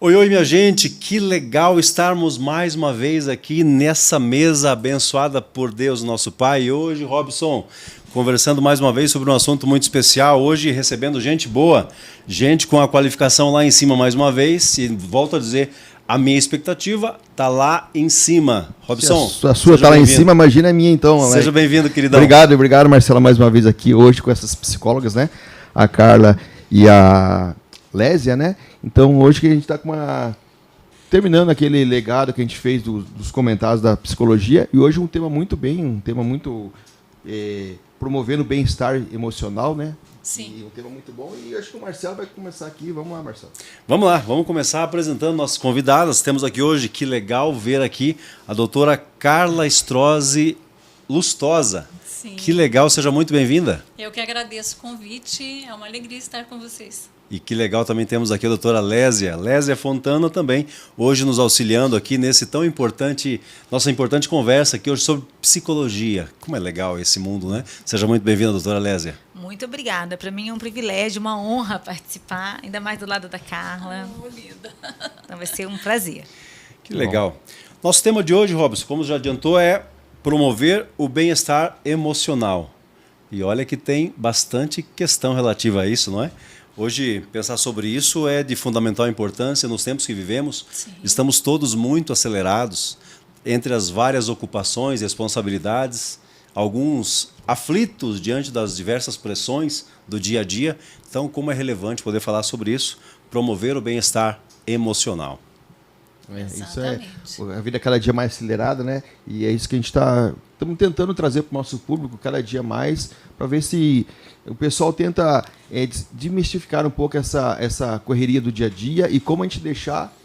Oi, oi, minha gente, que legal estarmos mais uma vez aqui nessa mesa abençoada por Deus, nosso Pai. E hoje, Robson, conversando mais uma vez sobre um assunto muito especial, hoje recebendo gente boa, gente com a qualificação lá em cima mais uma vez, e volto a dizer, a minha expectativa está lá em cima. Robson, se a sua está lá em cima, imagina a minha então. Seja bem-vindo, queridão. Obrigado, Marcela, mais uma vez aqui hoje com essas psicólogas, né? A Carla e a Lésia, né? Então, hoje que a gente está terminando aquele legado que a gente fez dos comentários da psicologia, e hoje um tema muito promovendo o bem-estar emocional, né? Sim. E um tema muito bom, e acho que o Marcelo vai começar aqui. Vamos lá, Marcelo. Vamos lá, vamos começar apresentando nossas convidadas. Temos aqui hoje, que legal ver aqui, a doutora Carla Strozzi Lustosa. Sim. Que legal, seja muito bem-vinda. Eu que agradeço o convite, é uma alegria estar com vocês. E que legal também temos aqui a doutora Lésia Fontana também, hoje nos auxiliando aqui nesse nossa importante conversa aqui hoje sobre psicologia. Como é legal esse mundo, né? Seja muito bem-vinda, doutora Lésia. Muito obrigada. Para mim é um privilégio, uma honra participar, ainda mais do lado da Carla. Linda. Então vai ser um prazer. Que legal. Nosso tema de hoje, Robson, como já adiantou, é promover o bem-estar emocional. E olha que tem bastante questão relativa a isso, não é? Hoje, pensar sobre isso é de fundamental importância nos tempos que vivemos. Sim. Estamos todos muito acelerados entre as várias ocupações e responsabilidades, alguns aflitos diante das diversas pressões do dia a dia. Então, como é relevante poder falar sobre isso, promover o bem-estar emocional. Isso a vida é cada dia mais acelerada, né? E é isso que a gente estamos tentando trazer para o nosso público cada dia mais, para ver se o pessoal tenta desmistificar um pouco essa correria do dia a dia e como a gente deixar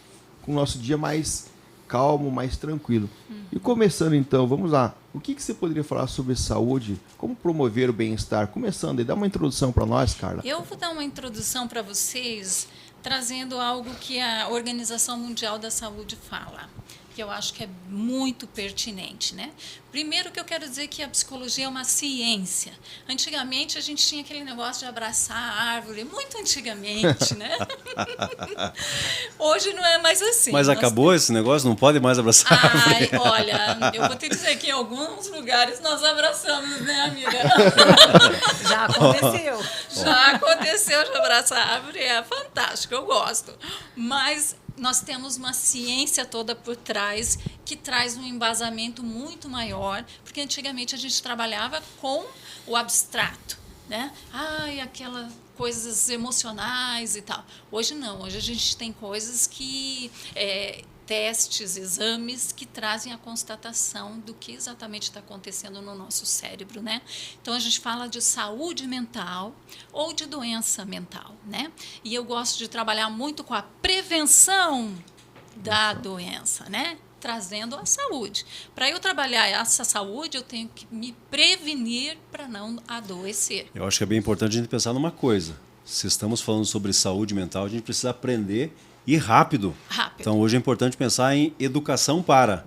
o nosso dia mais calmo, mais tranquilo. E começando então, vamos lá. O que você poderia falar sobre saúde? Como promover o bem-estar? Começando, dá uma introdução para nós, Carla. Eu vou dar uma introdução para vocês, trazendo algo que a Organização Mundial da Saúde fala, que eu acho que é muito pertinente, né? Primeiro que eu quero dizer que a psicologia é uma ciência. Antigamente a gente tinha aquele negócio de abraçar a árvore, muito antigamente, né? Hoje não é mais assim. Mas acabou esse negócio? Não pode mais abraçar a árvore? Ai, olha, eu vou te dizer que em alguns lugares nós abraçamos, né, amiga? Já aconteceu. Já aconteceu de abraçar a árvore, é fantástico, eu gosto. Mas nós temos uma ciência toda por trás que traz um embasamento muito maior, porque antigamente a gente trabalhava com o abstrato, né? Ai, aquelas coisas emocionais e tal. Hoje não, hoje a gente tem coisas que testes, exames que trazem a constatação do que exatamente está acontecendo no nosso cérebro, né? Então a gente fala de saúde mental ou de doença mental, né? E eu gosto de trabalhar muito com a prevenção da doença, né? Trazendo a saúde. Para eu trabalhar essa saúde, eu tenho que me prevenir para não adoecer. Eu acho que é bem importante a gente pensar numa coisa. Se estamos falando sobre saúde mental, a gente precisa aprender e rápido. Então, hoje é importante pensar em educação para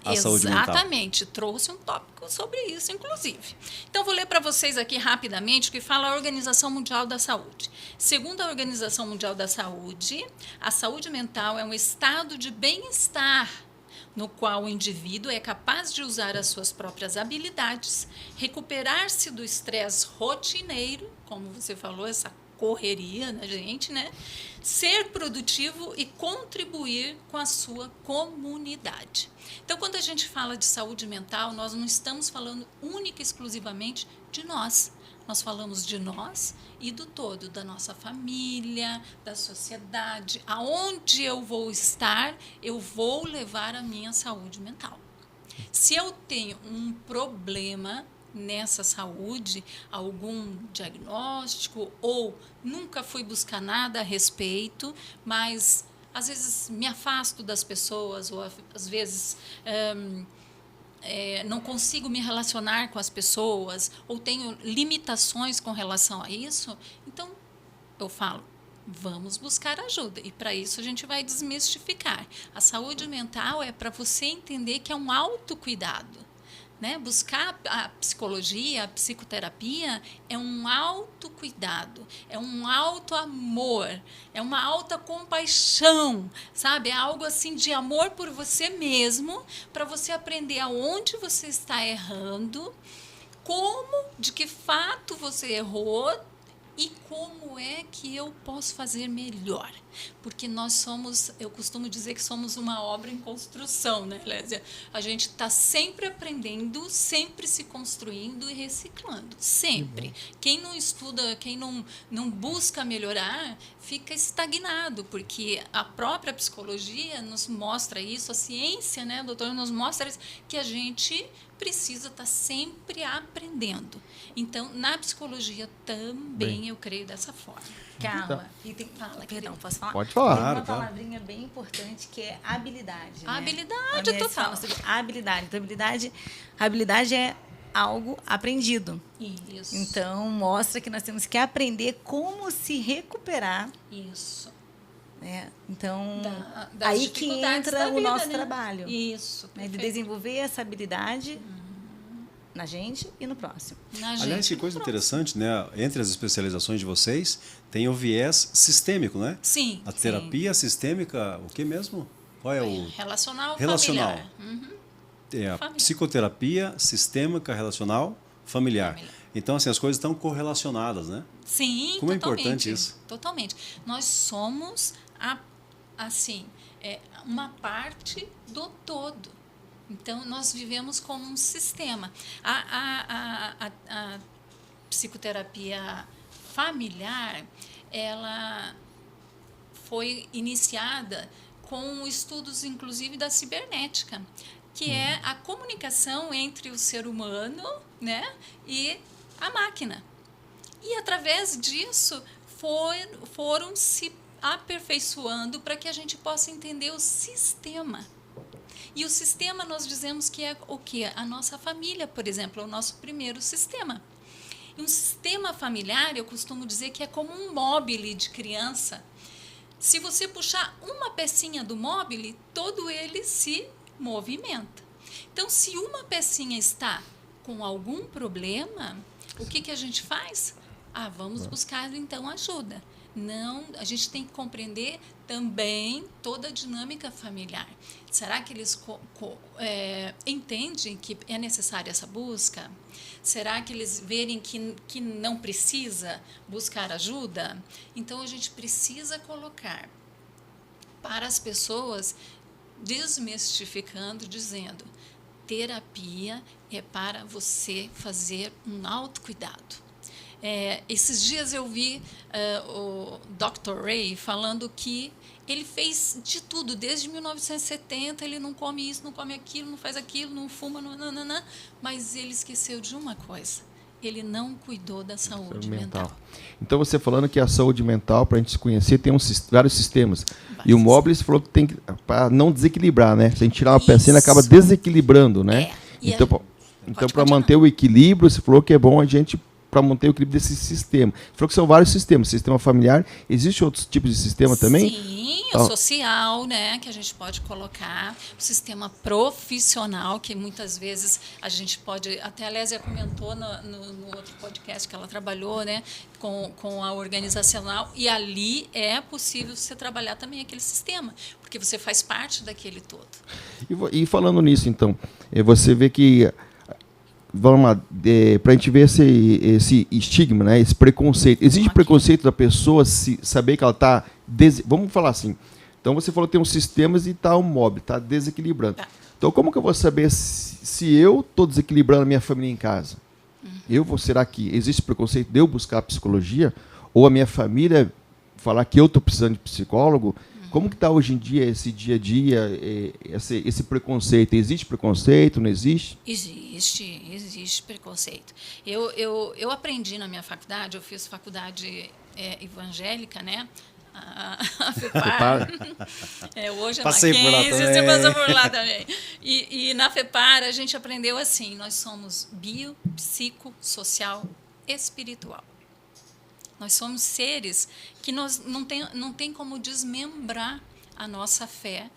a saúde mental. Exatamente. Trouxe um tópico sobre isso, inclusive. Então, vou ler para vocês aqui rapidamente o que fala a Organização Mundial da Saúde. Segundo a Organização Mundial da Saúde, a saúde mental é um estado de bem-estar no qual o indivíduo é capaz de usar as suas próprias habilidades, recuperar-se do estresse rotineiro, como você falou, essa correria na gente, né? Ser produtivo e contribuir com a sua comunidade. Então, quando a gente fala de saúde mental, nós não estamos falando única e exclusivamente de nós. Nós falamos de nós e do todo, da nossa família, da sociedade. Aonde eu vou estar, eu vou levar a minha saúde mental. Se eu tenho um problema nessa saúde, algum diagnóstico, ou nunca fui buscar nada a respeito, mas às vezes me afasto das pessoas, ou às vezes não consigo me relacionar com as pessoas, ou tenho limitações com relação a isso, então eu falo, vamos buscar ajuda. E para isso a gente vai desmistificar. A saúde mental é para você entender que é um autocuidado. né? Buscar a psicologia, a psicoterapia é um autocuidado, é um autoamor, é uma alta compaixão, sabe? É algo assim de amor por você mesmo, para você aprender aonde você está errando, de que fato você errou e como é que eu posso fazer melhor. Porque nós somos, eu costumo dizer que somos uma obra em construção, né, Lésia? A gente está sempre aprendendo, sempre se construindo e reciclando, sempre. Quem não estuda, quem não busca melhorar, fica estagnado, porque a própria psicologia nos mostra isso, a ciência, né, doutora, nos mostra que a gente precisa estar sempre aprendendo. Então, na psicologia também eu creio dessa forma. Calma. Fala, Perdão, posso falar? Pode falar. Tem uma Claro. palavrinha bem importante que é habilidade. A né? habilidade A OMS total. fala sobre habilidade. Então, habilidade é algo aprendido. Isso. Então, mostra que nós temos que aprender como se recuperar. Isso. Né? Então, Das aí que dificuldades entra da o vida, nosso né? trabalho. Isso. Né? De Perfeito. desenvolver essa habilidade na gente e no próximo. Aliás, que coisa interessante, né? Entre as especializações de vocês, tem o viés sistêmico, né? Sim. A terapia sistêmica, o que mesmo? Qual é o... Relacional, Relacional. familiar. Uhum. É a Família. psicoterapia sistêmica relacional familiar. Familiar. Então, assim, as coisas estão correlacionadas, né? Sim, Como é totalmente. importante isso? Totalmente. Nós somos, uma parte do todo. Então, nós vivemos como um sistema. A psicoterapia familiar, ela foi iniciada com estudos, inclusive, da cibernética, que é a comunicação entre o ser humano, né, e a máquina. E, através disso, foram se aperfeiçoando para que a gente possa entender o sistema. E o sistema, nós dizemos que é o quê? A nossa família, por exemplo, é o nosso primeiro sistema. E um sistema familiar, eu costumo dizer que é como um móbile de criança. Se você puxar uma pecinha do móbile, todo ele se movimenta. Então, se uma pecinha está com algum problema, o que a gente faz? Vamos buscar, então, ajuda. Não, a gente tem que compreender também toda a dinâmica familiar. Será que eles entendem que é necessária essa busca? Será que eles verem que não precisa buscar ajuda? Então, a gente precisa colocar para as pessoas, desmistificando, dizendo, terapia é para você fazer um autocuidado. Esses dias eu vi o Dr. Ray falando que ele fez de tudo, desde 1970, ele não come isso, não come aquilo, não faz aquilo, não fuma, mas ele esqueceu de uma coisa, ele não cuidou da saúde mental. Então, você falando que a saúde mental, para a gente se conhecer, tem vários sistemas. E o móvel, você falou que tem que, para não desequilibrar, né? Se a gente tirar uma pecinha, ele acaba desequilibrando, né? Então, para manter o equilíbrio, você falou que é bom a gente, para manter o equilíbrio desse sistema. Você falou que são vários sistemas. Sistema familiar, existe outros tipos de sistema também? Sim, o social, né, que a gente pode colocar, o sistema profissional, que muitas vezes a gente pode, até a Lésia comentou no outro podcast que ela trabalhou, né, com a organizacional, e ali é possível você trabalhar também aquele sistema, porque você faz parte daquele todo. E falando nisso, então, você vê que vamos lá, para a gente ver esse estigma, né, esse preconceito. Existe preconceito da pessoa saber que ela está... Vamos falar assim. Então, você falou que tem uns sistemas e está um móvel, está desequilibrando. Então, como que eu vou saber se eu estou desequilibrando a minha família em casa? Será que existe preconceito de eu buscar psicologia? Ou a minha família falar que eu estou precisando de psicólogo? Como que está hoje em dia esse dia a dia, esse preconceito? Existe preconceito, não existe? Existe preconceito. Eu aprendi na minha faculdade, eu fiz faculdade evangélica, né? A FEPAR. Hoje é Passei por lá Mackenzie, também. você passou por lá também. E na FEPAR a gente aprendeu assim, nós somos bio, psico, social, espiritual. Nós somos seres que nós não tem como desmembrar a nossa fé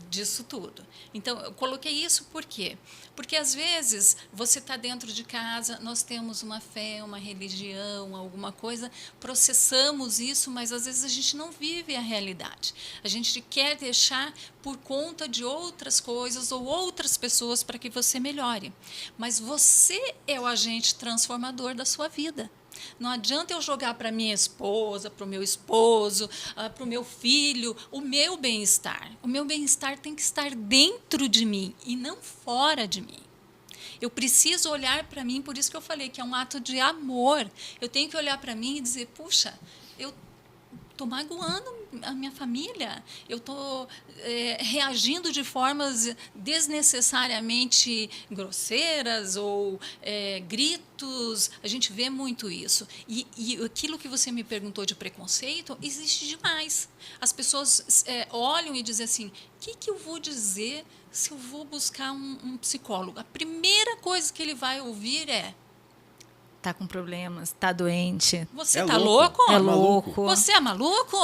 disso tudo. Então, eu coloquei isso por quê? Porque, às vezes, você está dentro de casa, nós temos uma fé, uma religião, alguma coisa, processamos isso, mas, às vezes, a gente não vive a realidade. A gente quer deixar por conta de outras coisas ou outras pessoas para que você melhore. Mas você é o agente transformador da sua vida. Não adianta eu jogar para minha esposa, para o meu esposo, para o meu filho, o meu bem-estar. O meu bem-estar tem que estar dentro de mim e não fora de mim. Eu preciso olhar para mim, por isso que eu falei que é um ato de amor. Eu tenho que olhar para mim e dizer, puxa, eu estou magoando a minha família, eu estou reagindo de formas desnecessariamente grosseiras ou gritos, a gente vê muito isso. E aquilo que você me perguntou de preconceito, existe demais. As pessoas olham e dizem assim, o que eu vou dizer se eu vou buscar um psicólogo? A primeira coisa que ele vai ouvir é, tá com problemas, tá doente. Você tá louco? É louco. Você é maluco?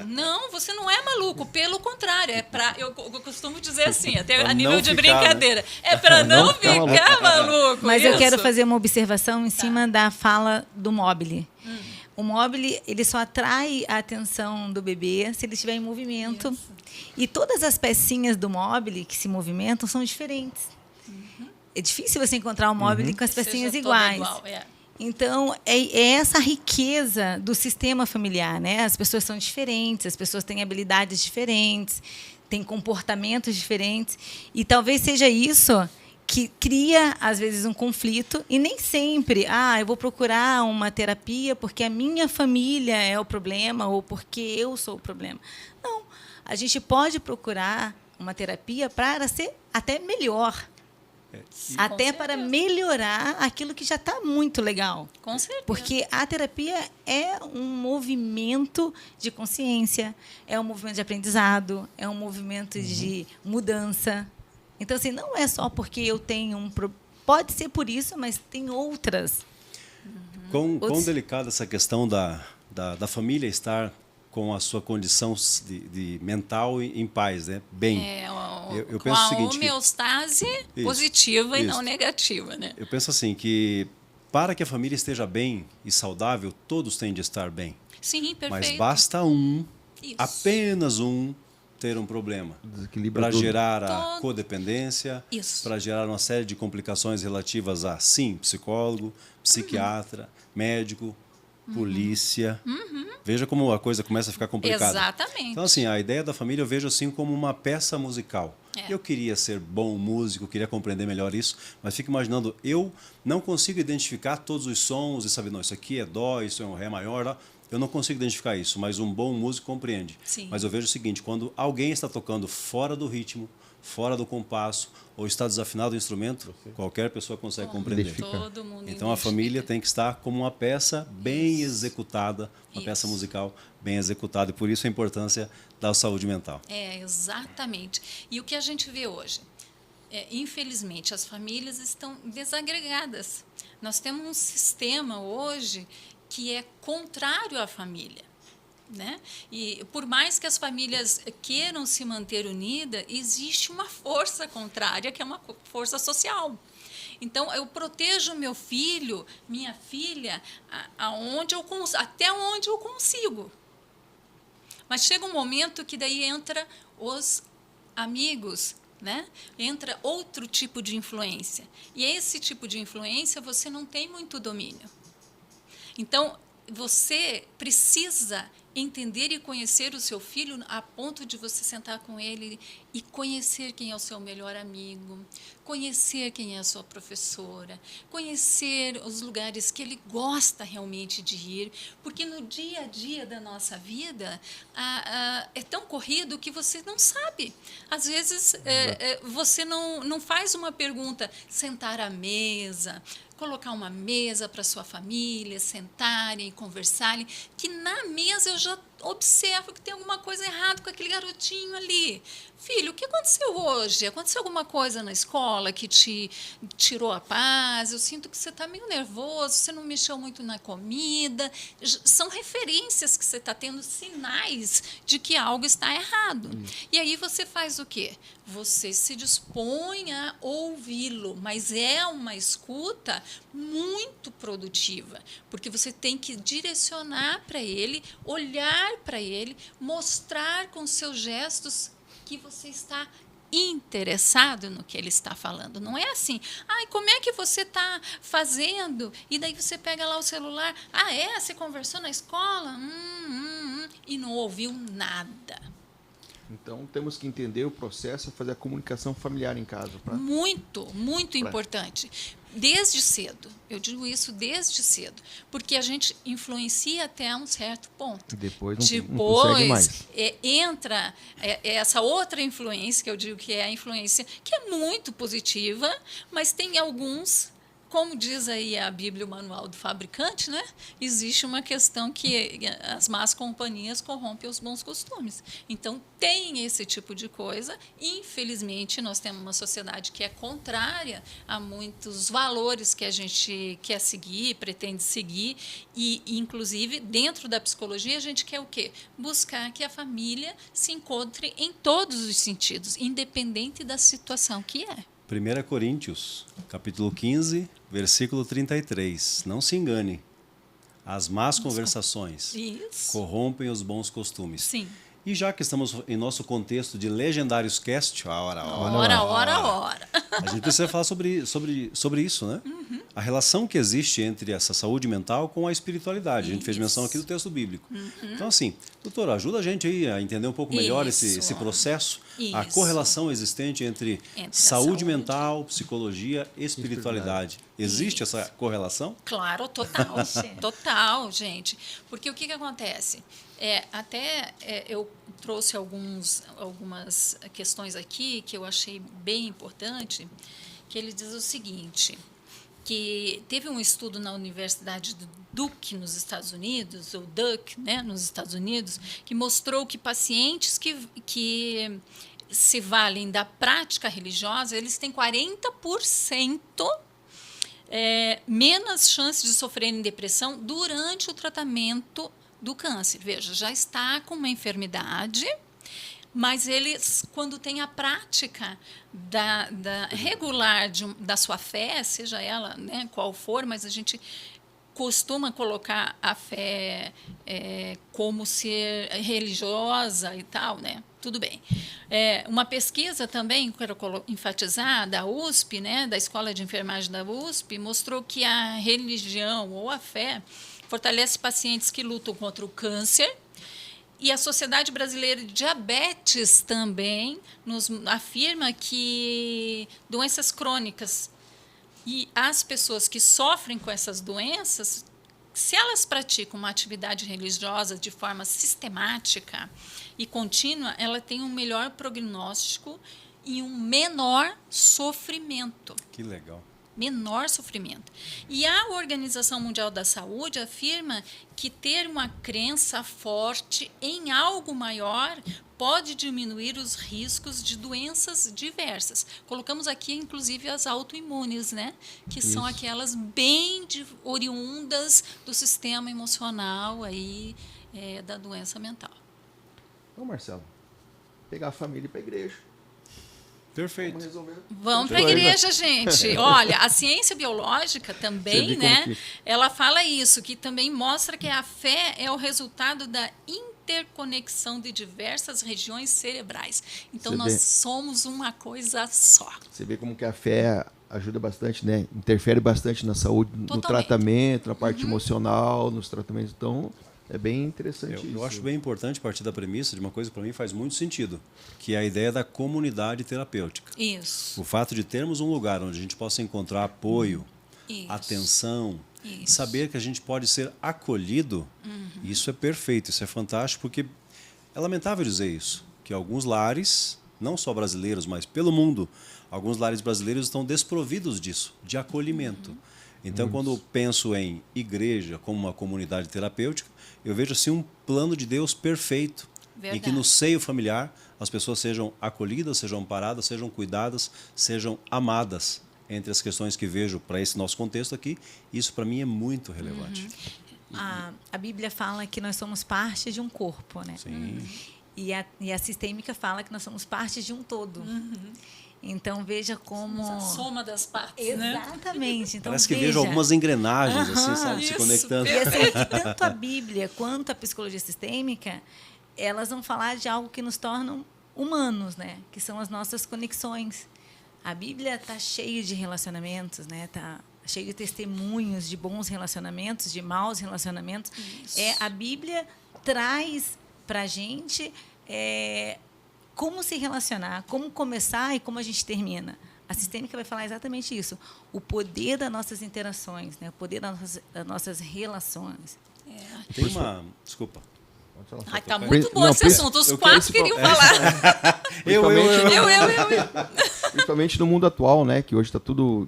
Não, você não é maluco. Pelo contrário, eu costumo dizer assim, até a nível de brincadeira. Né? É para não ficar maluco. Mas eu quero fazer uma observação em cima da fala do Mobile. O Mobile, ele só atrai a atenção do bebê se ele estiver em movimento. Isso. E todas as pecinhas do Mobile que se movimentam são diferentes. É difícil você encontrar um Mobile com as pecinhas iguais. Igual, Então, é essa riqueza do sistema familiar, né? As pessoas são diferentes, as pessoas têm habilidades diferentes, têm comportamentos diferentes. E talvez seja isso que cria, às vezes, um conflito. E nem sempre, eu vou procurar uma terapia porque a minha família é o problema ou porque eu sou o problema. Não, a gente pode procurar uma terapia para ser até melhor. Até para melhorar aquilo que já está muito legal. Com certeza. Porque a terapia é um movimento de consciência, é um movimento de aprendizado, é um movimento de mudança. Então, assim, não é só porque eu tenho pode ser por isso, mas tem outras. Quão delicada essa questão da família estar com a sua condição de mental em paz, né? Bem. Eu com penso a o seguinte, homeostase positiva e não negativa, né? Eu penso assim que para que a família esteja bem e saudável, todos têm de estar bem. Sim, perfeito. Mas basta apenas ter um problema para gerar a codependência, para gerar uma série de complicações relativas a, sim, psicólogo, psiquiatra, médico, polícia. Veja como a coisa começa a ficar complicada. Exatamente. Então, assim, a ideia da família eu vejo assim como uma peça musical. Eu queria ser bom músico, queria compreender melhor isso, mas fico imaginando, eu não consigo identificar todos os sons e saber, não, isso aqui é dó, isso é um ré maior, eu não consigo identificar isso, mas um bom músico compreende. Sim. Mas eu vejo o seguinte, quando alguém está tocando fora do ritmo, fora do compasso, ou está desafinado o instrumento, qualquer pessoa consegue compreender. Todo mundo então a família tem que estar como uma peça bem executada, uma peça musical bem executada, e por isso a importância da saúde mental. Exatamente. E o que a gente vê hoje? Infelizmente, as famílias estão desagregadas. Nós temos um sistema hoje que é contrário à família. Né? E por mais que as famílias queiram se manter unidas, existe uma força contrária, que é uma força social. Então, eu protejo meu filho, minha filha, até onde eu consigo. Mas chega um momento que daí entra os amigos, né? Entra outro tipo de influência. E esse tipo de influência você não tem muito domínio. Então, você precisa entender e conhecer o seu filho a ponto de você sentar com ele e conhecer quem é o seu melhor amigo, conhecer quem é a sua professora, conhecer os lugares que ele gosta realmente de ir, porque no dia a dia da nossa vida é tão corrido que você não sabe. Às vezes, você não faz uma pergunta, sentar à mesa, colocar uma mesa para sua família, sentarem, conversarem, que na mesa eu já observo que tem alguma coisa errada com aquele garotinho ali. Filho, o que aconteceu hoje? Aconteceu alguma coisa na escola que te tirou a paz? Eu sinto que você está meio nervoso, você não mexeu muito na comida. São referências que você está tendo, sinais de que algo está errado. E aí você faz o quê? Você se dispõe a ouvi-lo, mas é uma escuta muito produtiva, porque você tem que direcionar para ele, olhar para ele, mostrar com seus gestos que você está interessado no que ele está falando. Não é assim, ai, como é que você está fazendo? E daí você pega lá o celular, você conversou na escola? E não ouviu nada. Então, temos que entender o processo e fazer a comunicação familiar em casa. Muito importante. Desde cedo. Eu digo isso desde cedo. Porque a gente influencia até um certo ponto. Depois não consegue mais. Entra essa outra influência, que eu digo que é a influência, que é muito positiva, mas tem alguns... Como diz aí a Bíblia, o manual do fabricante, né? Existe uma questão que as más companhias corrompem os bons costumes. Então, tem esse tipo de coisa. Infelizmente, nós temos uma sociedade que é contrária a muitos valores que a gente quer seguir, pretende seguir. E, inclusive, dentro da psicologia, a gente quer o quê? Buscar que a família se encontre em todos os sentidos, independente da situação que é. 1 Coríntios, capítulo 15, versículo 33. Não se engane. As más conversações corrompem os bons costumes. Sim. E já que estamos em nosso contexto de Legendários Cast, Ora. A gente precisa falar sobre isso, né? A relação que existe entre essa saúde mental com a espiritualidade. A gente fez menção aqui do texto bíblico. Então, assim, doutora, ajuda a gente aí a entender um pouco melhor esse processo, a correlação existente entre saúde mental, psicologia e espiritualidade. Existe essa correlação? Claro, total. Total, gente. Porque o que acontece? Eu trouxe algumas questões aqui que eu achei bem importante, que ele diz o seguinte, que teve um estudo na Universidade do Duke, nos Estados Unidos, ou Duke, né, nos Estados Unidos, que mostrou que pacientes que se valem da prática religiosa, eles têm 40% menos chance de sofrerem depressão durante o tratamento do câncer. Veja, já está com uma enfermidade, mas eles, quando têm a prática regular da sua fé, seja ela, né, qual for, mas a gente costuma colocar a fé como ser religiosa e tal, né? Tudo bem. Uma pesquisa também, quero enfatizar, da USP, né, da Escola de Enfermagem da USP, mostrou que a religião ou a fé fortalece pacientes que lutam contra o câncer. E a Sociedade Brasileira de Diabetes também nos afirma que doenças crônicas e as pessoas que sofrem com essas doenças, se elas praticam uma atividade religiosa de forma sistemática e contínua, ela tem um melhor prognóstico e um menor sofrimento. Que legal. Menor sofrimento. E a Organização Mundial da Saúde afirma que ter uma crença forte em algo maior pode diminuir os riscos de doenças diversas. Colocamos aqui, inclusive, as autoimunes, né? Que são aquelas bem oriundas do sistema emocional aí, da doença mental. Então, Marcelo, pegar a família e ir para a igreja. Perfeito. Vamos para a igreja, gente. Olha, a ciência biológica também, né? Ela fala isso, que também mostra que a fé é o resultado da interconexão de diversas regiões cerebrais. Então, nós somos uma coisa só. Você vê como que a fé ajuda bastante, né? Interfere bastante na saúde, no tratamento, na parte emocional, nos tratamentos. Então, é bem interessante isso. Eu acho bem importante partir da premissa de uma coisa que para mim faz muito sentido, que é a ideia da comunidade terapêutica. Isso. O fato de termos um lugar onde a gente possa encontrar apoio, atenção, saber que a gente pode ser acolhido, isso é perfeito, isso é fantástico, porque é lamentável dizer isso, que alguns lares, não só brasileiros, mas pelo mundo, alguns lares brasileiros estão desprovidos disso, de acolhimento. Então, quando eu penso em igreja como uma comunidade terapêutica, eu vejo assim um plano de Deus perfeito, Verdade. em que no seio familiar as pessoas sejam acolhidas, sejam amparadas, sejam cuidadas, sejam amadas. Entre as questões que vejo para esse nosso contexto aqui, isso para mim é muito relevante. A Bíblia fala que nós somos parte de um corpo, né? Sim. E a sistêmica fala que nós somos parte de um todo. Então, veja como... A soma das partes, né? Exatamente. Então, Parece que vejo algumas engrenagens assim, sabe, se Isso, conectando. E assim, que tanto a Bíblia quanto a psicologia sistêmica, elas vão falar de algo que nos tornam humanos, né? Que são as nossas conexões. A Bíblia está cheia de relacionamentos, né? Tá cheio de testemunhos de bons relacionamentos, de maus relacionamentos. A Bíblia traz para a gente como se relacionar, como começar e como a gente termina. A sistêmica vai falar exatamente isso. O poder das nossas interações, né? O poder das nossas relações. Tem uma... Desculpa. Ai, tá muito bom esse assunto. Os quatro queriam falar. Eu. Principalmente no mundo atual, né? Que hoje está tudo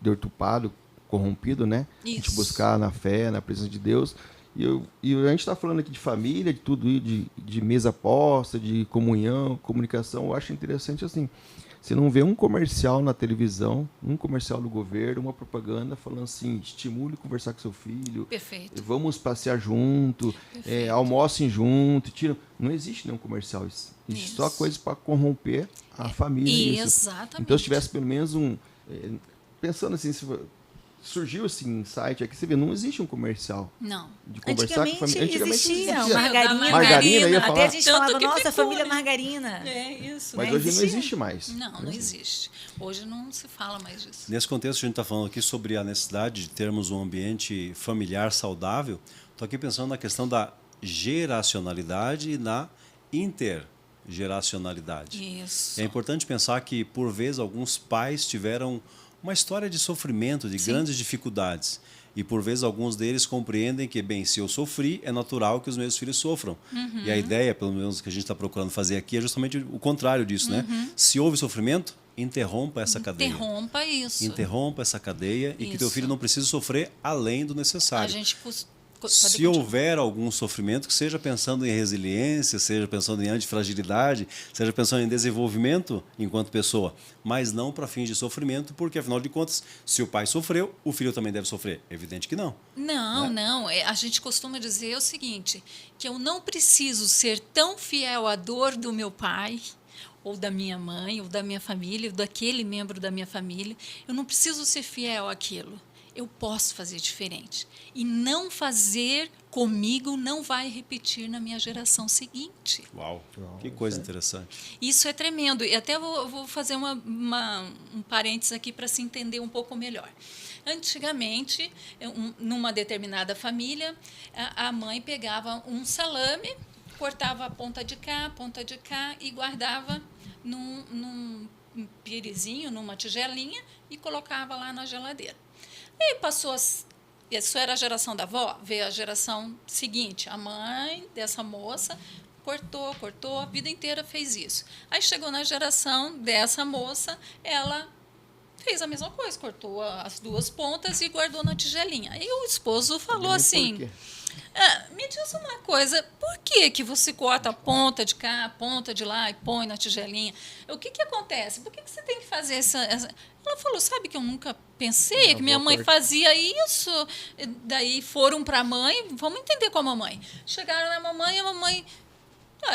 deturpado, corrompido, né? A gente Isso. buscar na fé, na presença de Deus. E a gente está falando aqui de família, de tudo, de mesa posta, de comunhão, comunicação. Eu acho interessante assim. Você não vê um comercial na televisão, um comercial do governo, uma propaganda falando assim, estimule conversar com seu filho. Perfeito. Vamos passear junto, almocem junto. Não existe nenhum comercial. Isso. Só coisa para corromper a família. Exatamente. Então, se tivesse pelo menos pensando assim, surgiu esse insight aqui, você vê, não existe um comercial Não. de conversar com a família. Existia margarina. Margarina. Ia Até falar. a gente Tanto falava, que nossa, ficou, família né? margarina. É isso. Mas né? hoje não Existia. existe mais. Não existe. Hoje não se fala mais disso. Nesse contexto, a gente está falando aqui sobre a necessidade de termos um ambiente familiar saudável. Estou aqui pensando na questão da geracionalidade e na intergeracionalidade. Isso. É importante pensar que, por vezes, alguns pais tiveram uma história de sofrimento, de grandes dificuldades. E, por vezes, alguns deles compreendem que, bem, se eu sofri, é natural que os meus filhos sofram. E a ideia, pelo menos que a gente está procurando fazer aqui, é justamente o contrário disso, né? Se houve sofrimento, interrompa essa cadeia. Interrompa isso. Interrompa essa cadeia e que teu Isso. filho não precise sofrer além do necessário. A gente Se houver algum sofrimento, que seja pensando em resiliência, seja pensando em antifragilidade, seja pensando em desenvolvimento enquanto pessoa, mas não para fins de sofrimento, porque, afinal de contas, se o pai sofreu, o filho também deve sofrer. Evidente que não. Não. A gente costuma dizer o seguinte, que eu não preciso ser tão fiel à dor do meu pai, ou da minha mãe, ou da minha família, ou daquele membro da minha família. Eu não preciso ser fiel àquilo. Eu posso fazer diferente. E não fazer comigo não vai repetir na minha geração seguinte. Uau, que coisa interessante. Isso é tremendo. E até vou fazer um parênteses aqui para se entender um pouco melhor. Antigamente, numa determinada família, a mãe pegava um salame, cortava a ponta de cá e guardava num pirezinho, numa tigelinha e colocava lá na geladeira. E passou, isso era a geração da avó, veio a geração seguinte, a mãe dessa moça cortou, a vida inteira fez isso. Aí chegou na geração dessa moça, ela fez a mesma coisa, cortou as duas pontas e guardou na tigelinha. Aí o esposo falou assim, me diz uma coisa, por que você corta a ponta de cá, a ponta de lá e põe na tigelinha? O que acontece? Por que você tem que fazer essa... Ela falou, sabe que eu nunca pensei que minha mãe fazia isso? Daí foram para a mãe, vamos entender com a mamãe. Chegaram na mamãe, a mamãe...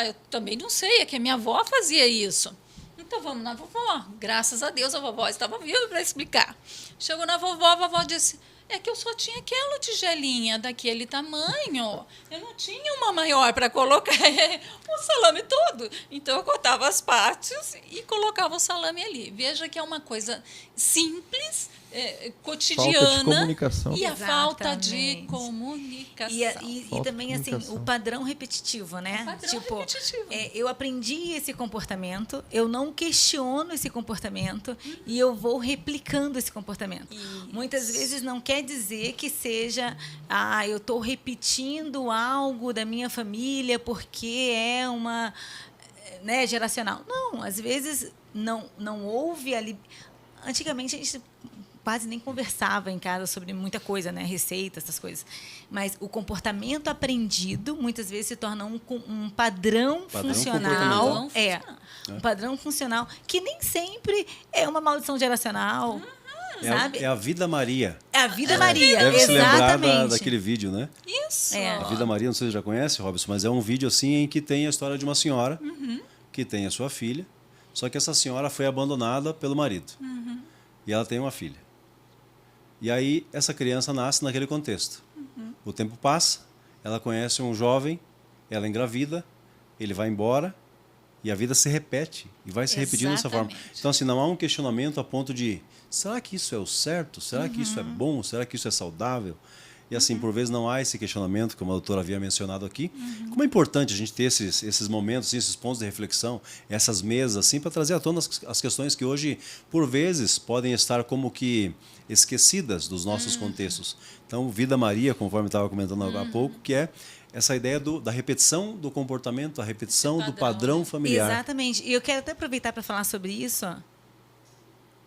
eu também não sei, é que a minha avó fazia isso. Então vamos na vovó. Graças a Deus a vovó estava viva para explicar. Chegou na vovó, a vovó disse... É que eu só tinha aquela tigelinha daquele tamanho. Eu não tinha uma maior para colocar o salame todo. Então, eu cortava as partes e colocava o salame ali. Veja que é uma coisa simples, cotidiana. Falta de comunicação. E a falta de Exatamente. comunicação. E também, assim, o padrão repetitivo, né? Padrão repetitivo. Eu aprendi esse comportamento, eu não questiono esse comportamento e eu vou replicando esse comportamento. Isso. Muitas vezes não quer dizer que seja, eu estou repetindo algo da minha família porque é uma, geracional. Não, às vezes não houve ali. Antigamente a gente quase nem conversava em casa sobre muita coisa, né? Receita, essas coisas. Mas o comportamento aprendido muitas vezes se torna um padrão funcional. Um padrão funcional que nem sempre é uma maldição geracional. Sabe? É a Vida Maria. É a Vida Maria, deve se lembrar exatamente. daquele vídeo, né? Isso. A Vida Maria, não sei se você já conhece, Robson, mas é um vídeo assim em que tem a história de uma senhora que tem a sua filha, só que essa senhora foi abandonada pelo marido. E ela tem uma filha. E aí essa criança nasce naquele contexto. O tempo passa, ela conhece um jovem, ela engravida, ele vai embora e a vida se repete e vai se repetindo dessa forma. Então, assim, não há um questionamento a ponto de será que isso é o certo? Será que isso é bom? Será que isso é saudável? E assim, por vezes não há esse questionamento, como a doutora havia mencionado aqui. Como é importante a gente ter esses momentos, esses pontos de reflexão, essas mesas, assim, para trazer à tona as questões que hoje, por vezes, podem estar como que esquecidas dos nossos contextos. Então, Vida Maria, conforme estava comentando há pouco, que é essa ideia da repetição do comportamento, a repetição do padrão familiar. Exatamente. E eu quero até aproveitar para falar sobre isso, ó.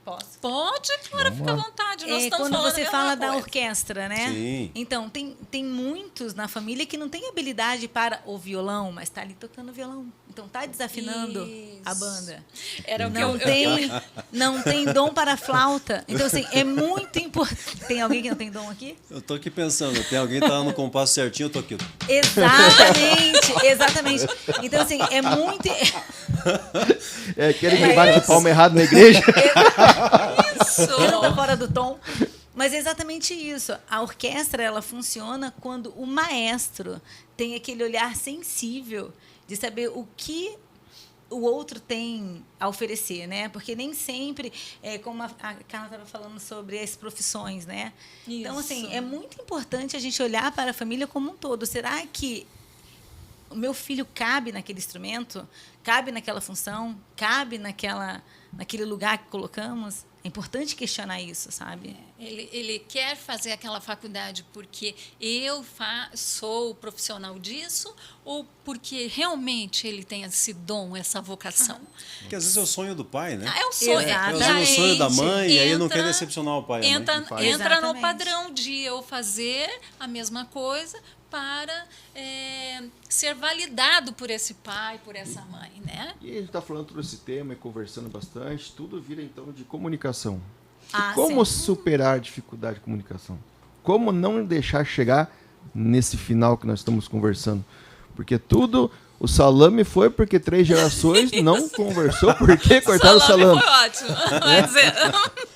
Posso? Pode, claro, fica à vontade. Nós estamos quando falando você fala da orquestra, né? Sim. Então, tem muitos na família que não têm habilidade para o violão, mas está ali tocando violão. Então, está desafinando a banda. Era o que não tem dom para a flauta. Então, assim, é muito importante. Tem alguém que não tem dom aqui? Eu estou aqui pensando, tem alguém que está no compasso certinho, eu estou aqui. Exatamente. Então, assim, é muito... É aquele que bate palma errado na igreja. Isso! Ele não tá fora do tom. Mas é exatamente isso. A orquestra, ela funciona quando o maestro tem aquele olhar sensível de saber o que o outro tem a oferecer, né? Porque nem sempre, como a Carla estava falando sobre as profissões, né? Isso. Então, assim, é muito importante a gente olhar para a família como um todo. Será que o meu filho cabe naquele instrumento? Cabe naquela função? Cabe naquele lugar que colocamos? É importante questionar isso, sabe? Ele quer fazer aquela faculdade porque eu sou profissional disso ou porque realmente ele tem esse dom, essa vocação? Porque às vezes é o sonho do pai, né? É o sonho. É o sonho da mãe, e aí não quer decepcionar o pai. Entra no Exatamente. padrão de eu fazer a mesma coisa para ser validado por esse pai, por essa mãe, né? E a gente está falando todo esse tema e conversando bastante, tudo vira então de comunicação. Ah, Como sim. superar a dificuldade de comunicação? Como não deixar chegar nesse final que nós estamos conversando? Porque o salame foi porque 3 gerações não conversou, porque cortaram o salame. Foi ótimo. Vai dizer.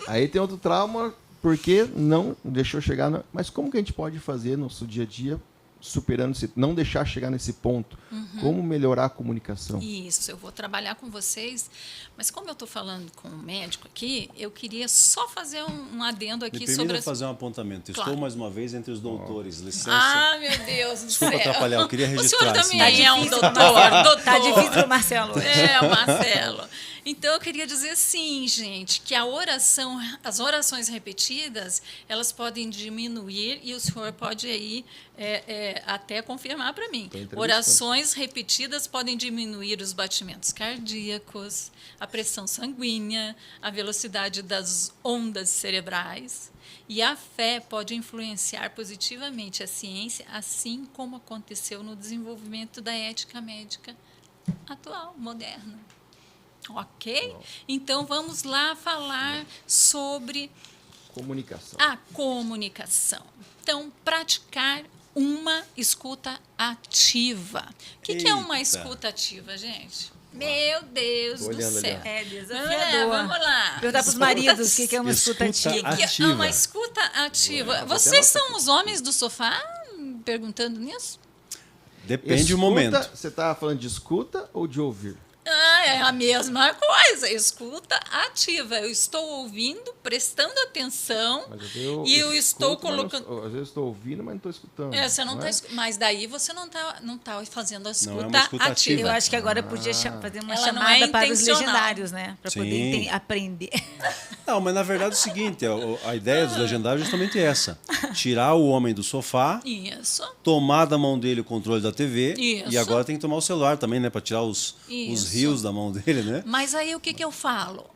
Aí tem outro trauma, porque não deixou chegar. Mas como que a gente pode fazer no nosso dia a dia, superando não deixar chegar nesse ponto? Como melhorar a comunicação? Isso, eu vou trabalhar com vocês, mas como eu estou falando com um médico aqui, eu queria só fazer um adendo aqui Me sobre... permita fazer um apontamento. Claro. Estou mais uma vez entre os doutores. Licença. Ah, meu Deus do Desculpa céu. atrapalhar, eu queria registrar. O senhor esse também momento. é um doutor. Tá difícil para o Marcelo. É, o Marcelo. Então, eu queria dizer assim, gente, que as orações repetidas, elas podem diminuir, e o senhor pode aí até confirmar para mim. Orações repetidas podem diminuir os batimentos cardíacos, a pressão sanguínea, a velocidade das ondas cerebrais. E a fé pode influenciar positivamente a ciência, assim como aconteceu no desenvolvimento da ética médica atual, moderna. Ok? Então, vamos lá falar sobre Comunicação. a comunicação. Então, praticar uma escuta ativa. O que é uma Eita. escuta ativa, gente? Meu Deus Tô do olhando céu. ali, É desafiador. Vamos lá. Perguntar para os maridos o que é uma escuta Escuta ativa. Que é ativa. uma escuta ativa. Vou Vocês até são os homens do sofá perguntando nisso? Depende do Escuta, momento. Você está falando de escuta ou de ouvir? É a mesma coisa, escuta ativa. Eu estou ouvindo, prestando atenção e eu estou colocando. Às vezes estou ouvindo, mas não estou escutando. Você não é? tá, mas daí você não tá fazendo a Não é uma escuta escuta ativa. Eu acho que agora eu podia fazer uma Ela não chamada é para os intencional. legendários, né? Para Sim. poder aprender. Não, mas na verdade é o seguinte, a ideia dos legendários é justamente essa. Tirar o homem do sofá, Isso. tomar da mão dele o controle da TV Isso. e agora tem que tomar o celular também, né? Para tirar os Isso. rios da mão dele, né? Mas aí o que eu falo?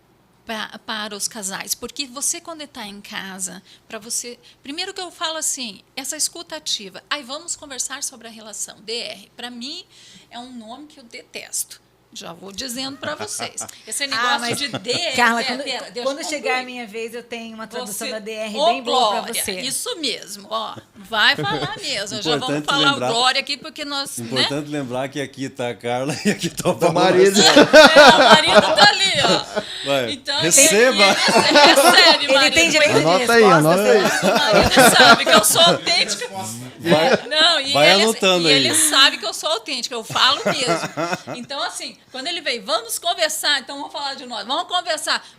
para os casais. Porque você, quando está em casa, para você... Primeiro que eu falo assim, essa escuta ativa. Aí vamos conversar sobre a relação. DR, para mim, é um nome que eu detesto. Já vou dizendo para vocês. Esse negócio de DR... Carla, quando chegar a minha vez, eu tenho uma tradução da DR bem boa para você. Isso mesmo, ó. Vai falar mesmo. Já vamos falar o Glória aqui, porque nós... Importante lembrar que aqui está a Carla e aqui está o marido. O marido está ali, ó. Vai, então, receba! Recebe, marido. Ele tem direito de anota resposta. anota aí. O marido sabe que eu sou autêntica. Vai anotando aí. Ele sabe que eu sou autêntica, eu falo mesmo. Então, assim, quando ele veio, vamos conversar, então vamos falar de nós,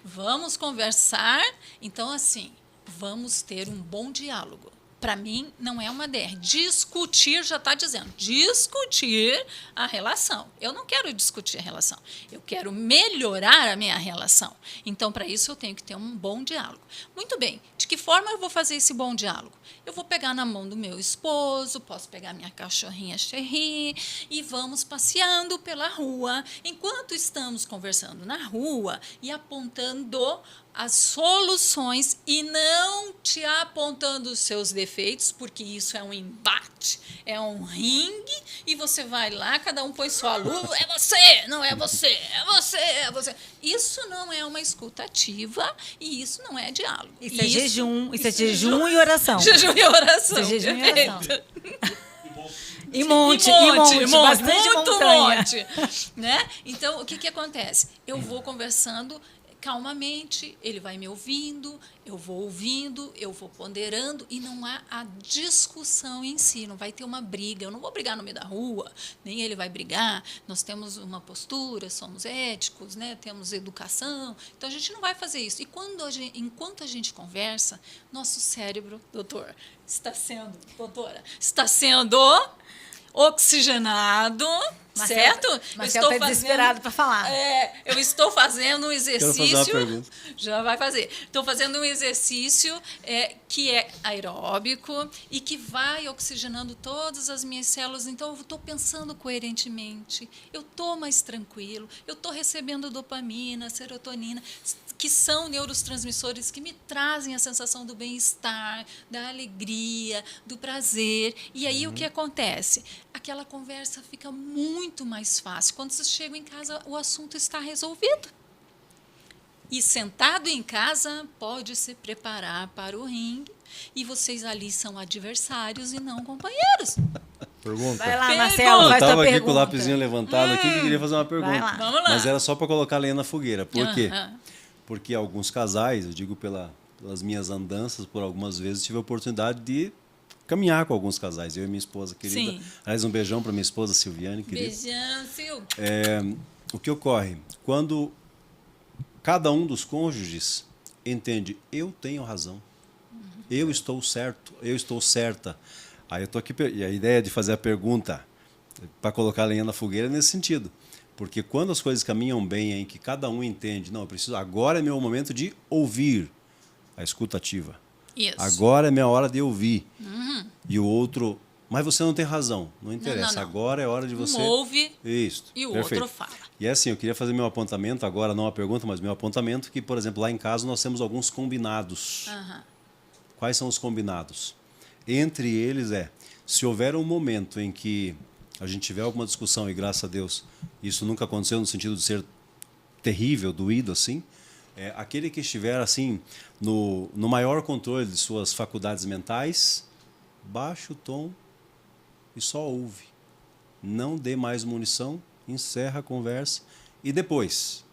vamos conversar, então, assim, vamos ter um bom diálogo. Para mim, não é uma DR. Discutir, já está dizendo, discutir a relação. Eu não quero discutir a relação, eu quero melhorar a minha relação. Então, para isso, eu tenho que ter um bom diálogo. Muito bem, de que forma eu vou fazer esse bom diálogo? Eu vou pegar na mão do meu esposo, posso pegar minha cachorrinha Cherry e vamos passeando pela rua, enquanto estamos conversando na rua e apontando as soluções e não te apontando os seus defeitos, porque isso é um embate, é um ringue, e você vai lá, cada um põe sua luva, é você, não é você, é você, é você. Isso não é uma escuta ativa e isso não é diálogo. Isso é jejum, isso é jejum e oração. Jejum e oração. Isso é jejum e oração. E monte, bastante montanha. Né? Então, o que acontece? Eu vou conversando calmamente, ele vai me ouvindo, eu vou ouvindo, eu vou ponderando, e não há a discussão em si, não vai ter uma briga. Eu não vou brigar no meio da rua, nem ele vai brigar. Nós temos uma postura, somos éticos, né? Temos educação, então a gente não vai fazer isso. E enquanto a gente conversa, nosso cérebro, doutora, está sendo oxigenado, certo? Marcelo está desesperado para falar. Eu estou fazendo um exercício. Quero fazer uma pergunta. Já vai fazer. Estou fazendo um exercício que é aeróbico e que vai oxigenando todas as minhas células. Então, eu estou pensando coerentemente, eu estou mais tranquilo, eu estou recebendo dopamina, serotonina, que são neurotransmissores que me trazem a sensação do bem-estar, da alegria, do prazer. E aí, o que acontece? Aquela conversa fica muito mais fácil. Quando vocês chegam em casa, o assunto está resolvido. E sentado em casa, pode se preparar para o ringue, e vocês ali são adversários e não companheiros. Pergunta. Vai lá, Marcelo, Eu faz tua estava aqui pergunta. com o lapisinho levantado aqui que queria fazer uma pergunta. Vai lá. Vamos lá. Mas era só para colocar a lenha na fogueira. Por quê? Porque alguns casais, eu digo pelas minhas andanças, por algumas vezes, tive a oportunidade de caminhar com alguns casais. Eu e minha esposa querida. Sim. Aliás, um beijão para minha esposa Silviane, querida. Beijão, Sil. O que ocorre? Quando cada um dos cônjuges entende, eu tenho razão, eu estou certo, eu estou certa. Aí eu estou aqui, e a ideia de fazer a pergunta para colocar a lenha na fogueira é nesse sentido. Porque quando as coisas caminham bem, em que cada um entende, não, eu preciso, agora é meu momento de ouvir, a escuta ativa. Isso. Agora é minha hora de ouvir. E o outro, mas você não tem razão, não interessa. Não. Agora é hora de você... Um ouve Isso, e o perfeito. outro fala. E é assim, eu queria fazer meu apontamento agora, não a pergunta, mas meu apontamento, que, por exemplo, lá em casa nós temos alguns combinados. Quais são os combinados? Entre eles se houver um momento em que a gente tiver alguma discussão, e graças a Deus isso nunca aconteceu no sentido de ser terrível, doído assim, aquele que estiver assim no maior controle de suas faculdades mentais, baixa o tom e só ouve. Não dê mais munição, encerra a conversa e depois,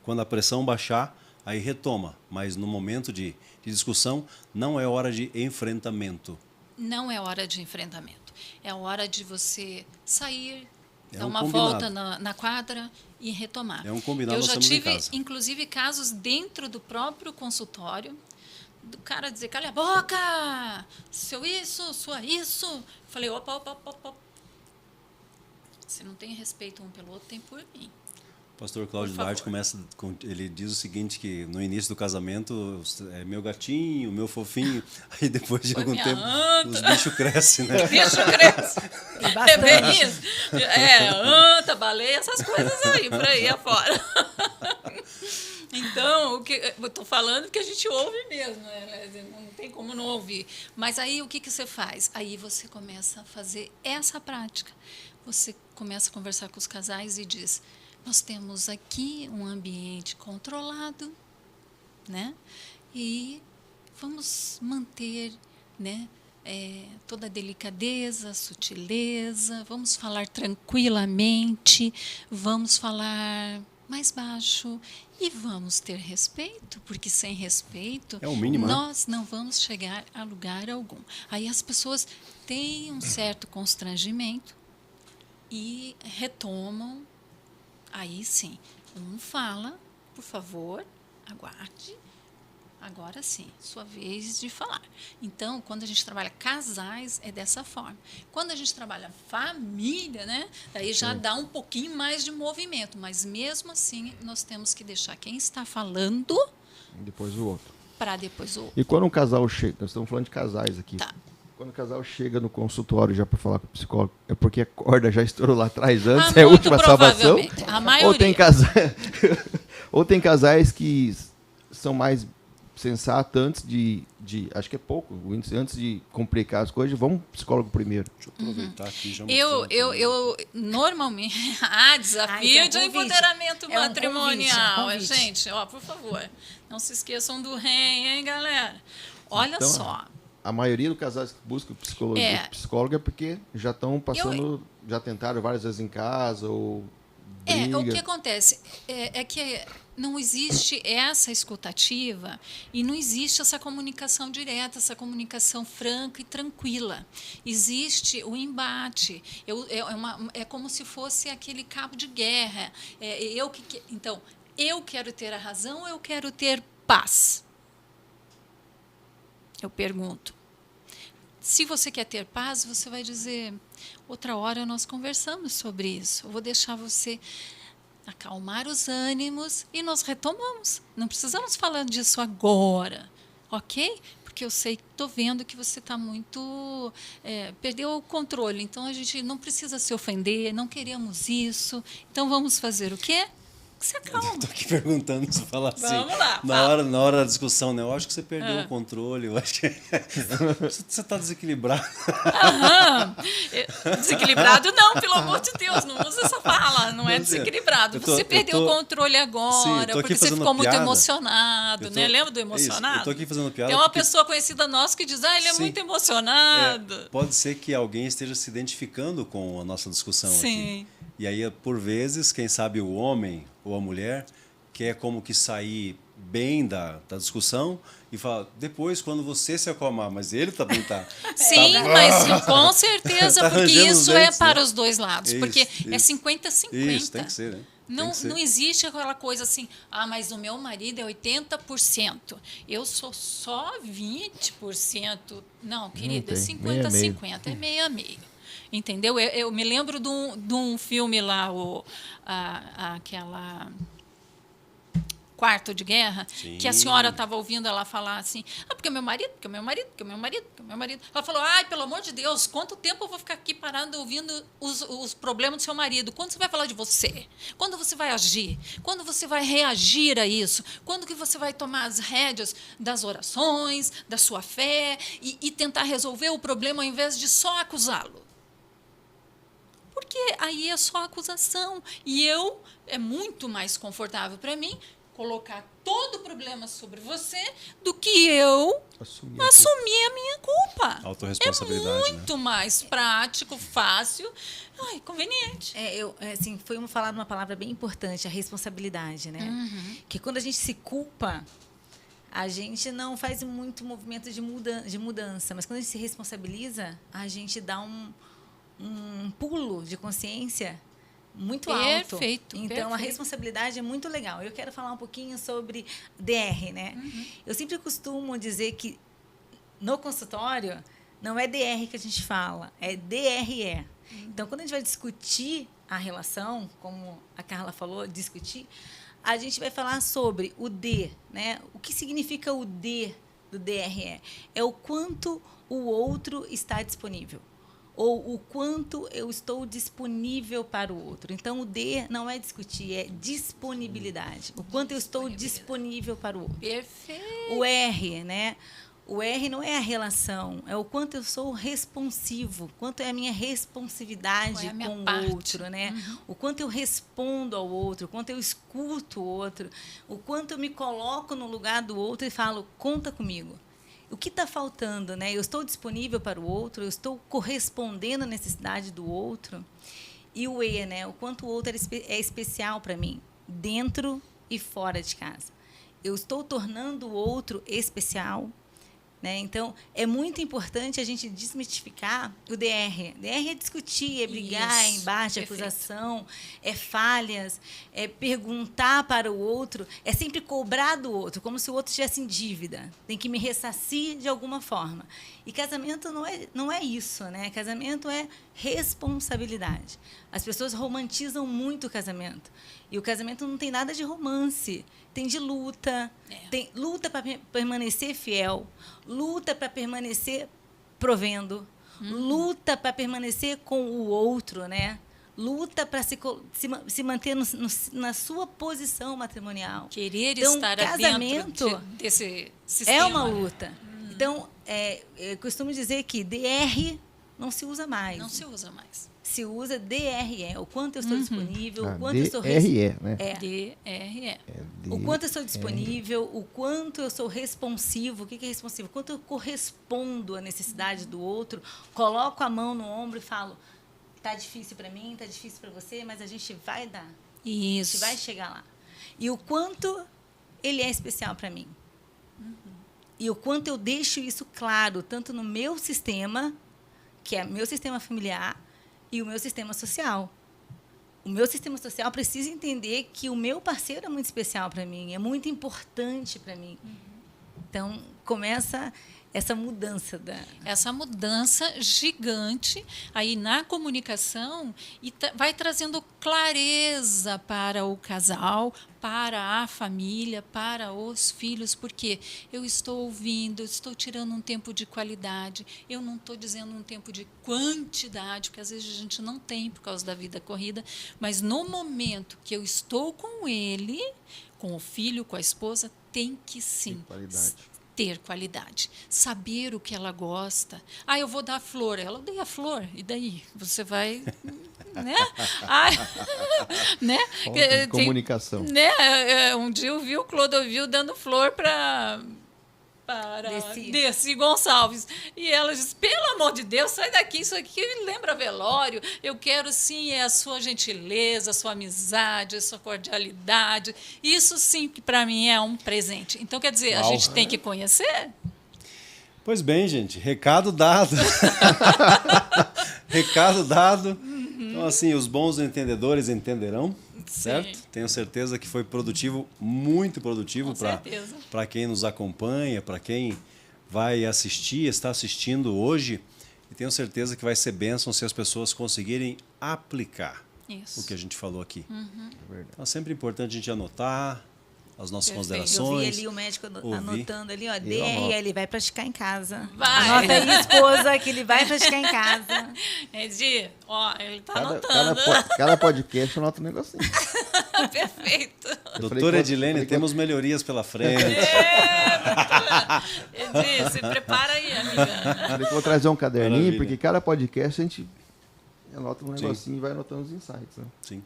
quando a pressão baixar, aí retoma. Mas no momento de discussão, não é hora de enfrentamento. Não é hora de enfrentamento. É hora de você sair, dar um uma combinado. volta na quadra e retomar. É um combinado, Eu nós já estamos em tive, casa. inclusive, casos dentro do próprio consultório, do cara dizer, cala a boca, seu isso, sua isso. Falei, opa. Se não tem respeito um pelo outro, tem por mim. O pastor Cláudio Duarte ele diz o seguinte, que no início do casamento é meu gatinho, meu fofinho, aí depois de algum tempo os bichos crescem, né? Bicho cresce. É bem isso. Anta, baleia, essas coisas aí, por aí afora. Então, eu estou falando que a gente ouve mesmo, né? Não tem como não ouvir. Mas aí o que você faz? Aí você começa a fazer essa prática. Você começa a conversar com os casais e diz: nós temos aqui um ambiente controlado, né? E vamos manter, né, toda a delicadeza, sutileza, vamos falar tranquilamente, vamos falar mais baixo e vamos ter respeito, porque sem respeito é o mínimo, nós não vamos chegar a lugar algum. Aí as pessoas têm um certo constrangimento e retomam. Aí sim, um fala: por favor, aguarde. Agora sim, sua vez de falar. Então, quando a gente trabalha casais, é dessa forma. Quando a gente trabalha família, né, daí já dá um pouquinho mais de movimento. Mas, mesmo assim, nós temos que deixar quem está falando... depois o outro. Para depois o outro. E quando um casal chega... Nós estamos falando de casais aqui. Tá. Quando o casal chega no consultório já para falar com o psicólogo, é porque a corda já estourou lá atrás antes, é a muito última salvação? A maioria. Ou tem casais que são mais sensatos antes de acho que é pouco, antes de complicar as coisas, vamos pro psicólogo primeiro. Deixa eu aproveitar aqui já. Eu normalmente... desafio de empoderamento matrimonial. Gente, por favor, não se esqueçam do REM, hein, galera? Olha então, só. A maioria dos casais que buscam psicólogo é porque já estão passando, já tentaram várias vezes em casa, ou briga. O que acontece é que não existe essa escutativa e não existe essa comunicação direta, essa comunicação franca e tranquila. Existe o embate. É como se fosse aquele cabo de guerra. Então, eu quero ter a razão ou eu quero ter paz? Eu pergunto. Se você quer ter paz, você vai dizer: outra hora nós conversamos sobre isso. Eu vou deixar você acalmar os ânimos e nós retomamos. Não precisamos falar disso agora, ok? Porque eu sei, estou vendo que você está muito... perdeu o controle. Então, a gente não precisa se ofender, não queremos isso. Então, vamos fazer o quê? Se acalma. Estou aqui perguntando se falar assim. Vamos lá. Na hora da discussão, né? Eu acho que você perdeu o controle. Eu acho que você está desequilibrado. Desequilibrado não, pelo amor de Deus, não usa essa fala, não é desequilibrado. Você perdeu o controle agora, porque você ficou muito emocionado, né? Lembra do emocionado? Eu estou aqui fazendo piada. Tem uma pessoa conhecida nossa que diz: ele é muito emocionado. Pode ser que alguém esteja se identificando com a nossa discussão aqui. E aí, por vezes, quem sabe o homem ou a mulher quer como que sair bem da discussão e fala: depois, quando você se acalmar, mas ele também está... Sim, mas com certeza, porque isso é para os dois lados, porque é 50-50. Isso, tem que ser, né? Não existe aquela coisa assim: mas o meu marido é 80%, eu sou só 20%. Não, querida, é 50-50, é meio a meio. Entendeu? Eu me lembro de um filme lá, aquela Quarto de Guerra, que a senhora estava ouvindo ela falar assim: porque meu marido, porque meu marido, porque meu marido, porque meu marido. Ela falou: pelo amor de Deus, quanto tempo eu vou ficar aqui parando ouvindo os problemas do seu marido? Quando você vai falar de você? Quando você vai agir? Quando você vai reagir a isso? Quando que você vai tomar as rédeas das orações, da sua fé e tentar resolver o problema ao invés de só acusá-lo? Porque aí é só acusação. E é muito mais confortável para mim colocar todo o problema sobre você do que eu assumir a minha culpa. Autorresponsabilidade, é muito mais prático, fácil e conveniente. Foi falar uma palavra bem importante, a responsabilidade, né? Que quando a gente se culpa, a gente não faz muito movimento de mudança, mas quando a gente se responsabiliza, a gente dá um pulo de consciência muito alto. Então, a responsabilidade é muito legal. Eu quero falar um pouquinho sobre DR, né? Eu sempre costumo dizer que no consultório não é DR que a gente fala, é DRE. Então, quando a gente vai discutir a relação, como a Carla falou, discutir, a gente vai falar sobre o D, né? O que significa o D do DRE? É o quanto o outro está disponível. ou o quanto eu estou disponível para o outro. Então, o D não é discutir, é disponibilidade. O quanto eu estou disponível para o outro. Perfeito. O R, né? O R não é a relação, é o quanto eu sou responsivo, quanto é a minha responsividade com o outro, né? O quanto eu respondo ao outro, o quanto eu escuto o outro, o quanto eu me coloco no lugar do outro e falo, conta comigo. O que está faltando, né? Eu estou disponível para o outro, eu estou correspondendo à necessidade do outro. E o E, né? O quanto o outro é especial para mim, dentro e fora de casa. Eu estou tornando o outro especial, né? Então, é muito importante a gente desmistificar o DR. DR é discutir, é brigar, é embate, é acusação, é falhas, é perguntar para o outro, é sempre cobrar do outro, como se o outro estivesse em dívida. Tem que me ressarcir de alguma forma. E casamento não é isso, né? Casamento é responsabilidade. As pessoas romantizam muito o casamento. E o casamento não tem nada de romance. Tem de luta. Tem luta para permanecer fiel. Luta para permanecer provendo. Luta para permanecer com o outro, né? Luta para se manter na sua posição matrimonial. Querer então, estar casamento desse sistema. É uma luta. Então, eu costumo dizer que DR não se usa mais. Não se usa mais. Se usa DRE, o quanto eu estou disponível, o quanto eu estou DRE, né? DRE. O quanto eu estou disponível, o quanto eu sou responsivo. O que é responsivo? O quanto eu correspondo à necessidade do outro, coloco a mão no ombro e falo, tá difícil para mim, tá difícil para você, mas a gente vai dar. Isso. A gente vai chegar lá. E o quanto ele é especial para mim. E o quanto eu deixo isso claro, tanto no meu sistema, que é meu sistema familiar, e o meu sistema social. O meu sistema social precisa entender que o meu parceiro é muito especial para mim, é muito importante para mim. Então, começa essa mudança essa mudança gigante aí na comunicação e vai trazendo clareza para o casal, para a família, para os filhos, porque eu estou ouvindo, eu estou tirando um tempo de qualidade, eu não estou dizendo um tempo de quantidade, porque às vezes a gente não tem por causa da vida corrida, mas no momento que eu estou com ele, com o filho, com a esposa, tem que sim ter qualidade, saber o que ela gosta. Eu vou dar flor, ela odeia flor, e daí? Você vai, né? Né? Comunicação. Né? Um dia eu vi o Clodovil dando flor para Desi Gonçalves. E ela disse, pelo amor de Deus, sai daqui, isso aqui lembra velório. Eu quero, sim, a sua gentileza, a sua amizade, a sua cordialidade. Isso, sim, que para mim é um presente. Então, quer dizer, a gente tem que conhecer. Pois bem, gente, recado dado. Recado dado. Então, assim, os bons entendedores entenderão. Certo? Tenho certeza que foi produtivo, muito produtivo para quem nos acompanha, para quem vai assistir, está assistindo hoje. E tenho certeza que vai ser bênção se as pessoas conseguirem aplicar o que a gente falou aqui. Então é sempre importante a gente anotar as nossas considerações. Eu vi ali o médico anotando ali, ó, DR, ele vai praticar em casa. Vai. Anota aí, esposa, que ele vai praticar em casa. Edi, ó, ele tá anotando. Cada podcast anota um negocinho. Perfeito. Doutora Edilene, temos melhorias pela frente. Edi, se prepara aí, amiga. Eu vou trazer um caderninho, Maravilha. porque cada podcast a gente anota um negocinho e vai anotando os insights. Né? Sim.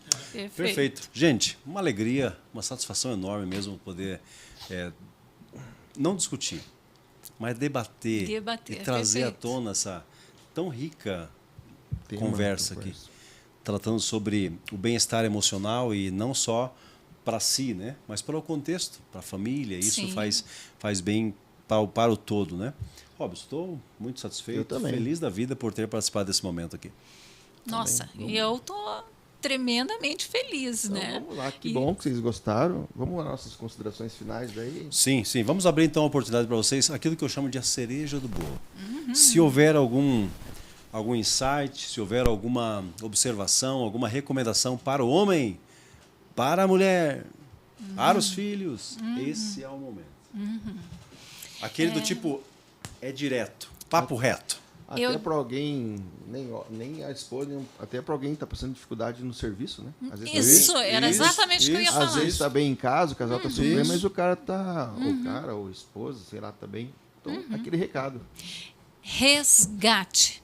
Perfeito. Gente, uma alegria, uma satisfação enorme mesmo poder não discutir, mas debater e trazer à tona essa tão rica conversa aqui, tratando sobre o bem-estar emocional e não só para si, né? Mas para o contexto, para a família. Isso faz bem para o todo, né? Robson, estou muito satisfeito, feliz da vida por ter participado desse momento aqui. Nossa, eu estou tremendamente feliz, então, né? Vamos lá, que bom que vocês gostaram. Vamos às nossas considerações finais daí? Sim. Vamos abrir então a oportunidade para vocês, aquilo que eu chamo de a cereja do bolo. Se houver algum insight, se houver alguma observação, alguma recomendação para o homem, para a mulher, para os filhos, esse é o momento. Aquele do tipo, é direto, papo reto. Até para alguém, nem a esposa, até para alguém que está passando dificuldade no serviço, né? Às vezes, Era exatamente o que eu ia falar. Às vezes está bem em casa, o casal está sofrendo, mas o cara está, ou a esposa, sei lá, está bem. Então, aquele recado. Resgate.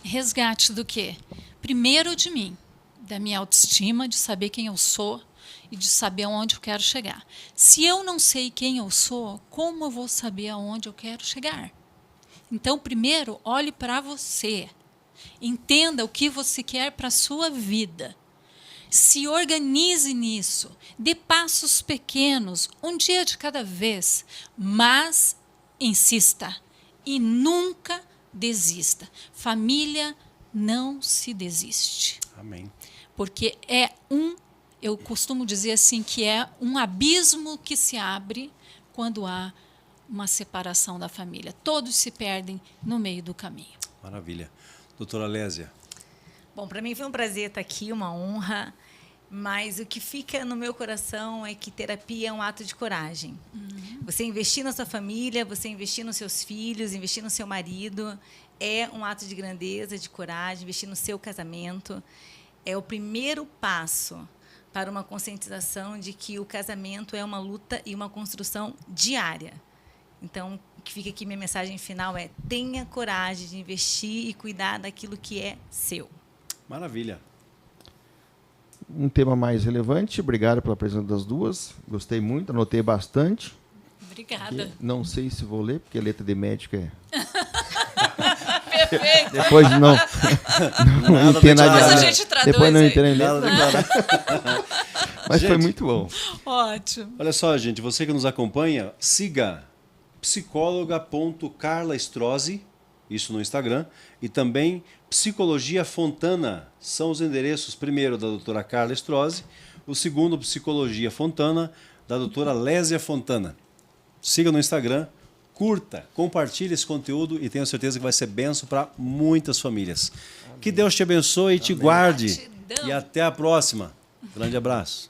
Resgate do quê? Primeiro de mim, da minha autoestima, de saber quem eu sou e de saber aonde eu quero chegar. Se eu não sei quem eu sou, como eu vou saber aonde eu quero chegar? Então, primeiro, olhe para você. Entenda o que você quer para a sua vida. Se organize nisso. Dê passos pequenos, um dia de cada vez. Mas insista e nunca desista. Família não se desiste. Amém. Porque eu costumo dizer assim, que é um abismo que se abre quando há uma separação da família. Todos se perdem no meio do caminho. Maravilha. Doutora Lésia. Bom, para mim foi um prazer estar aqui, uma honra, mas o que fica no meu coração é que terapia é um ato de coragem. Você investir na sua família, você investir nos seus filhos, investir no seu marido, é um ato de grandeza, de coragem, investir no seu casamento. É o primeiro passo para uma conscientização de que o casamento é uma luta e uma construção diária. Então, o que fica aqui, minha mensagem final é: tenha coragem de investir e cuidar daquilo que é seu. Maravilha. Um tema mais relevante, obrigado pela presença das duas. Gostei muito, anotei bastante. Obrigada. Não sei se vou ler, porque a letra de médico é... Perfeito. Depois não entendo nada. Depois a gente traduz. Depois não aí. entendo nada. Mas foi Gente, muito bom. Ótimo. Olha só, gente, você que nos acompanha, siga psicóloga.carlastrozzi, isso no Instagram, e também Psicologia Fontana. São os endereços, primeiro da doutora Carla Strozzi, o segundo Psicologia Fontana, da doutora Lésia Fontana. Siga no Instagram, curta, compartilhe esse conteúdo e tenho certeza que vai ser bênção para muitas famílias. Amém. Que Deus te abençoe e te guarde. Gratidão. E até a próxima. Grande abraço.